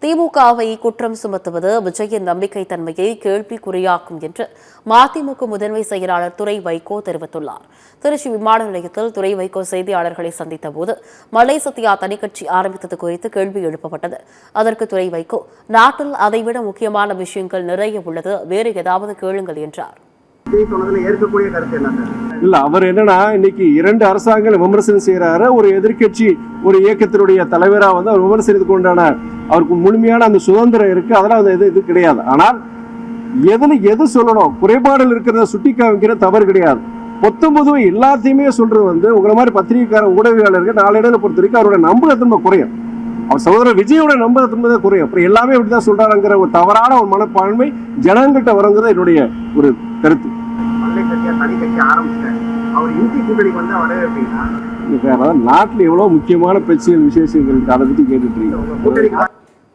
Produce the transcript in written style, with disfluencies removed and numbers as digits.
திமுகவை குற்றம் சுமத்துவது விஜயின் நம்பிக்கை தன்மையை கேள்விக்குறியாக்கும் என்று மதிமுக முதன்மை செயலாளர் துரை வைகோ தெரிவித்துள்ளார். திருச்சி விமான நிலையத்தில் துரை வைகோ செய்தியாளர்களை சந்தித்த போது மலை சத்யா தனிக்கட்சி ஆரம்பித்தது குறித்து கேள்வி எழுப்பப்பட்டது. அதற்கு துரை வைகோ, நாட்டில் அதைவிட முக்கியமான விஷயங்கள் நிறைய உள்ளது, வேறு ஏதாவது கேளுங்கள் என்றார். இல்ல, அவர் என்னன்னா இன்னைக்கு 2 அரசாங்கங்கள் விமர்சனம் செய்யறாரு. ஒரு எதிர்கட்சி ஒரு இயக்கத்தினுடைய தலைவரா வந்து அவர் விமர்சனத்துக்கு உண்டான அவருக்கு முழுமையான அந்த சுதந்திரம் இருக்கு. அதெல்லாம் இது கிடையாது. ஆனால் எது சொல்லணும், குறைபாடுகள் இருக்கிறத சுட்டி காமிக்கிற தவறு கிடையாது. 19 எல்லாத்தையுமே சொல்றது வந்து உங்களை மாதிரி பத்திரிகைக்கார ஊடகவியாளர்கள் நாளடைவில் பொறுத்த வரைக்கும் அவருடைய நம்பகத்தன்மை குறையும். அவர் சகோதரர் விஜயோட நம்பகத்தன்மை தான் குறையும். அப்புறம் எல்லாமே இப்படிதான் சொல்றாங்கிற ஒரு தவறான ஒரு மனப்பான்மை ஜனங்கிட்ட வரங்கிறத என்னுடைய ஒரு கருத்து. நாட்டில் எவ்வளவு முக்கியமான பிரச்சனைகள் விசேஷங்கள் அதை பத்தி கேட்டுட்டு இருக்கீங்க.